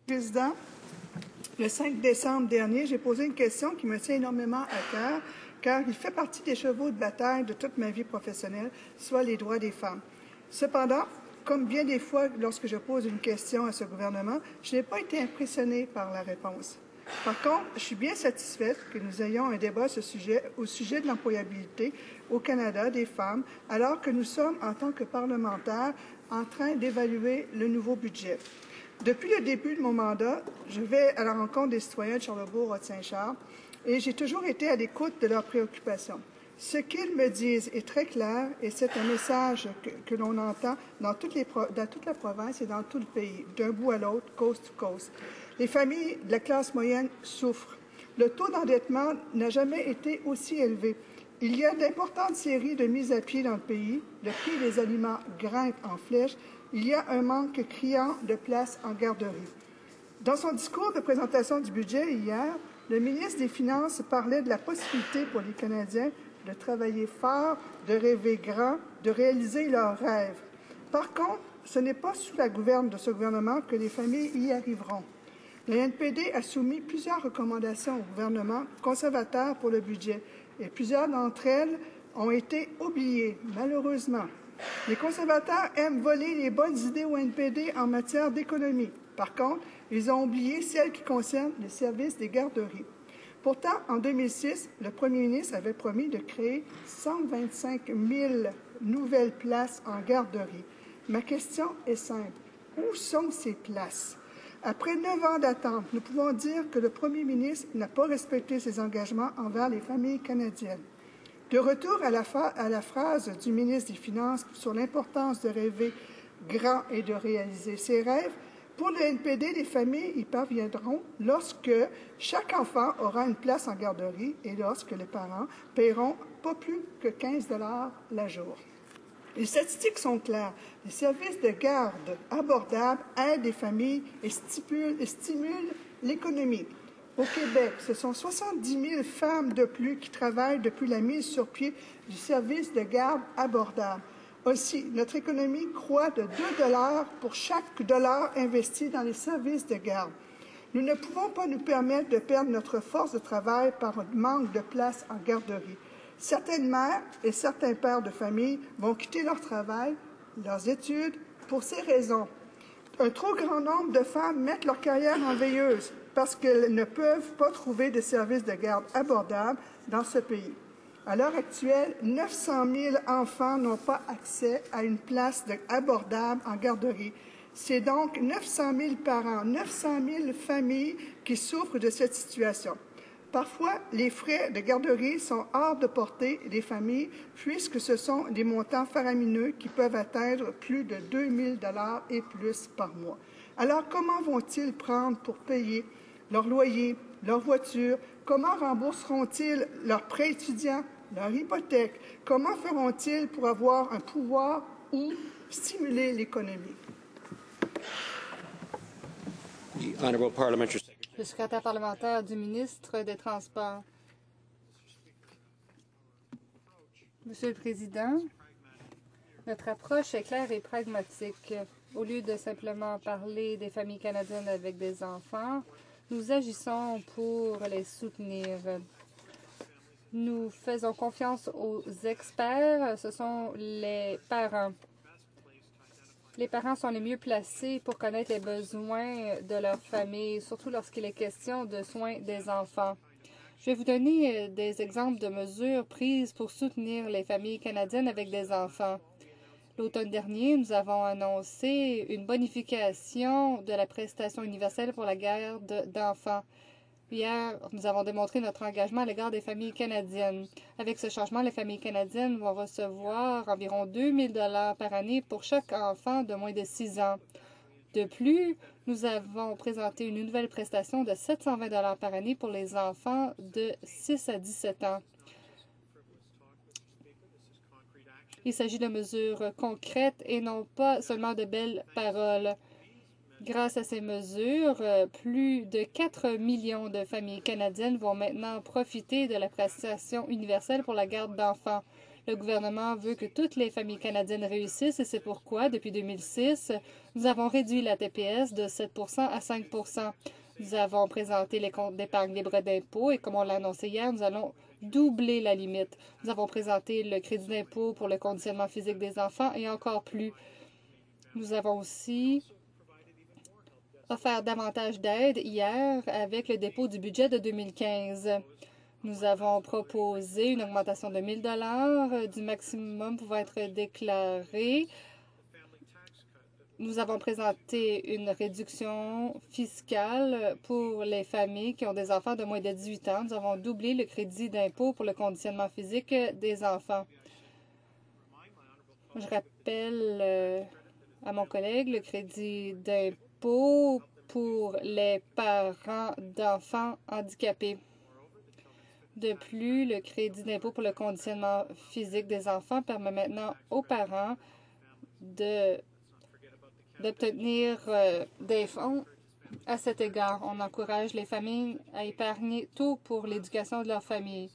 Président, le 5 décembre dernier, j'ai posé une question qui me tient énormément à cœur, car il fait partie des chevaux de bataille de toute ma vie professionnelle, soit les droits des femmes. Cependant, comme bien des fois lorsque je pose une question à ce gouvernement, je n'ai pas été impressionnée par la réponse. Par contre, je suis bien satisfaite que nous ayons un débat au sujet de l'employabilité au Canada des femmes, alors que nous sommes, en tant que parlementaires, en train d'évaluer le nouveau budget. Depuis le début de mon mandat, je vais à la rencontre des citoyens de Charlebourg-Haute-Saint-Charles et j'ai toujours été à l'écoute de leurs préoccupations. Ce qu'ils me disent est très clair et c'est un message que l'on entend dans toute la province et dans tout le pays, d'un bout à l'autre, coast to coast. Les familles de la classe moyenne souffrent. Le taux d'endettement n'a jamais été aussi élevé. Il y a d'importantes séries de mises à pied dans le pays. Le prix des aliments grimpe en flèche. Il y a un manque criant de places en garderie. Dans son discours de présentation du budget hier, le ministre des Finances parlait de la possibilité pour les Canadiens de travailler fort, de rêver grand, de réaliser leurs rêves. Par contre, ce n'est pas sous la gouverne de ce gouvernement que les familles y arriveront. Le NPD a soumis plusieurs recommandations au gouvernement conservateur pour le budget et plusieurs d'entre elles ont été oubliées, malheureusement. Les conservateurs aiment voler les bonnes idées au NPD en matière d'économie. Par contre, ils ont oublié celles qui concernent le service des garderies. Pourtant, en 2006, le premier ministre avait promis de créer 125 000 nouvelles places en garderie. Ma question est simple. Où sont ces places? Après 9 ans d'attente, nous pouvons dire que le premier ministre n'a pas respecté ses engagements envers les familles canadiennes. De retour à la phrase du ministre des Finances sur l'importance de rêver grand et de réaliser ses rêves, pour le NPD, les familles y parviendront lorsque chaque enfant aura une place en garderie et lorsque les parents paieront pas plus que 15 $ la jour. Les statistiques sont claires. Les services de garde abordables aident les familles et stimulent l'économie. Au Québec, ce sont 70 000 femmes de plus qui travaillent depuis la mise sur pied du service de garde abordable. Aussi, notre économie croît de 2 $ pour chaque dollar investi dans les services de garde. Nous ne pouvons pas nous permettre de perdre notre force de travail par un manque de place en garderie. Certaines mères et certains pères de famille vont quitter leur travail, leurs études, pour ces raisons. Un trop grand nombre de femmes mettent leur carrière en veilleuse parce qu'elles ne peuvent pas trouver de services de garde abordables dans ce pays. À l'heure actuelle, 900 000 enfants n'ont pas accès à une place abordable en garderie. C'est donc 900 000 parents, 900 000 familles qui souffrent de cette situation. Parfois, les frais de garderie sont hors de portée des familles puisque ce sont des montants faramineux qui peuvent atteindre plus de 2 000 $ et plus par mois. Alors, comment vont-ils prendre pour payer leur loyer, leur voiture? Comment rembourseront-ils leurs prêts étudiants, leur hypothèque? Comment feront-ils pour avoir un pouvoir ou stimuler l'économie? Le secrétaire parlementaire du ministre des Transports. Monsieur le Président, notre approche est claire et pragmatique. Au lieu de simplement parler des familles canadiennes avec des enfants, nous agissons pour les soutenir. Nous faisons confiance aux experts, ce sont les parents. Les parents sont les mieux placés pour connaître les besoins de leur famille, surtout lorsqu'il est question de soins des enfants. Je vais vous donner des exemples de mesures prises pour soutenir les familles canadiennes avec des enfants. L'automne dernier, nous avons annoncé une bonification de la prestation universelle pour la garde d'enfants. Hier, nous avons démontré notre engagement à l'égard des familles canadiennes. Avec ce changement, les familles canadiennes vont recevoir environ 2 000 $ par année pour chaque enfant de moins de 6 ans. De plus, nous avons présenté une nouvelle prestation de 720 $ par année pour les enfants de 6 à 17 ans. Il s'agit de mesures concrètes et non pas seulement de belles paroles. Grâce à ces mesures, plus de 4 millions de familles canadiennes vont maintenant profiter de la prestation universelle pour la garde d'enfants. Le gouvernement veut que toutes les familles canadiennes réussissent et c'est pourquoi, depuis 2006, nous avons réduit la TPS de 7 à 5 Nous avons présenté les comptes d'épargne libre d'impôt et comme on l'a annoncé hier, nous allons doubler la limite. Nous avons présenté le crédit d'impôt pour le conditionnement physique des enfants et encore plus. Nous avons aussi offert davantage d'aide hier avec le dépôt du budget de 2015. Nous avons proposé une augmentation de 1 000 du maximum pouvant être déclaré. Nous avons présenté une réduction fiscale pour les familles qui ont des enfants de moins de 18 ans. Nous avons doublé le crédit d'impôt pour le conditionnement physique des enfants. Je rappelle à mon collègue le crédit d'impôt pour les parents d'enfants handicapés. De plus, le crédit d'impôt pour le conditionnement physique des enfants permet maintenant aux parents d'obtenir des fonds. À cet égard, on encourage les familles à épargner tout pour l'éducation de leur famille.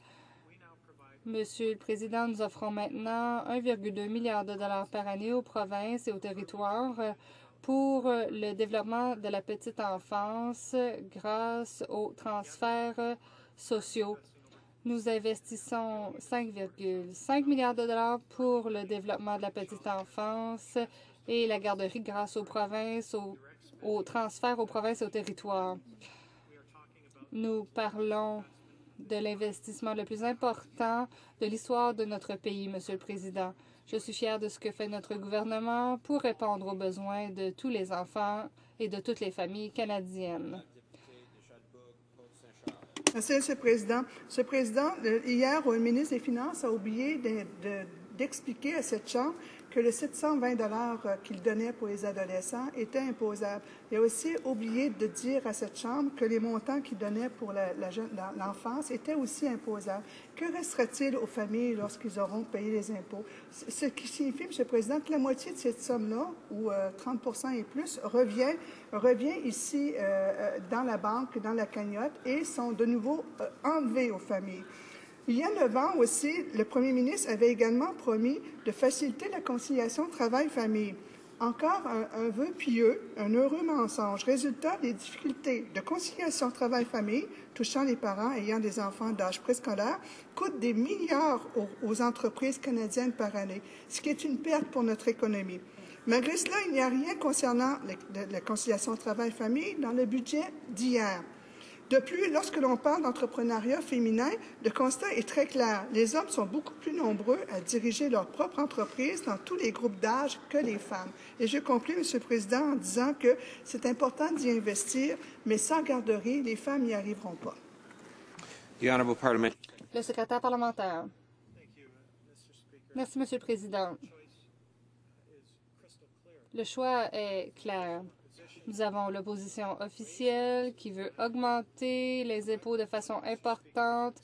Monsieur le Président, nous offrons maintenant 1,2 milliard de dollars par année aux provinces et aux territoires pour le développement de la petite enfance grâce aux transferts sociaux. Nous investissons 5,5 milliards de dollars pour le développement de la petite enfance et la garderie grâce aux provinces, aux transferts aux provinces et aux territoires. Nous parlons de l'investissement le plus important de l'histoire de notre pays, Monsieur le Président. Je suis fière de ce que fait notre gouvernement pour répondre aux besoins de tous les enfants et de toutes les familles canadiennes. Merci, M. le Président. Monsieur le Président, hier, le ministre des Finances a oublié d'expliquer à cette Chambre que le 720 qu'il donnait pour les adolescents était imposable. Il a aussi oublié de dire à cette Chambre que les montants qu'il donnait pour l'enfance étaient aussi imposables. Que restera-t-il aux familles lorsqu'ils auront payé les impôts? Ce qui signifie, M. le Président, que la moitié de cette somme-là, ou 30 et plus, revient ici dans la banque, dans la cagnotte, et sont de nouveau enlevés aux familles. Il y a 9 ans aussi, le premier ministre avait également promis de faciliter la conciliation travail-famille. Encore un vœu pieux, un heureux mensonge. Résultat, des difficultés de conciliation travail-famille touchant les parents ayant des enfants d'âge préscolaire coûtent des milliards aux entreprises canadiennes par année, ce qui est une perte pour notre économie. Malgré cela, il n'y a rien concernant la conciliation travail-famille dans le budget d'hier. De plus, lorsque l'on parle d'entrepreneuriat féminin, le constat est très clair. Les hommes sont beaucoup plus nombreux à diriger leur propre entreprise dans tous les groupes d'âge que les femmes. Et je conclue, M. le Président, en disant que c'est important d'y investir, mais sans garderie, les femmes n'y arriveront pas. Le secrétaire parlementaire. Merci, M. le Président. Le choix est clair. Nous avons l'opposition officielle qui veut augmenter les impôts de façon importante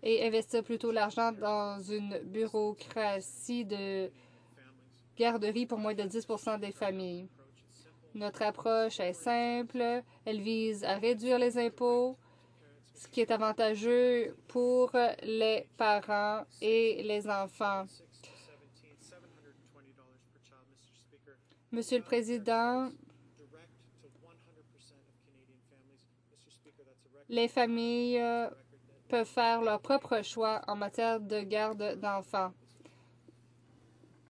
et investir plutôt l'argent dans une bureaucratie de garderie pour moins de 10 des familles. Notre approche est simple. Elle vise à réduire les impôts, ce qui est avantageux pour les parents et les enfants. Monsieur le Président, les familles peuvent faire leur propre choix en matière de garde d'enfants.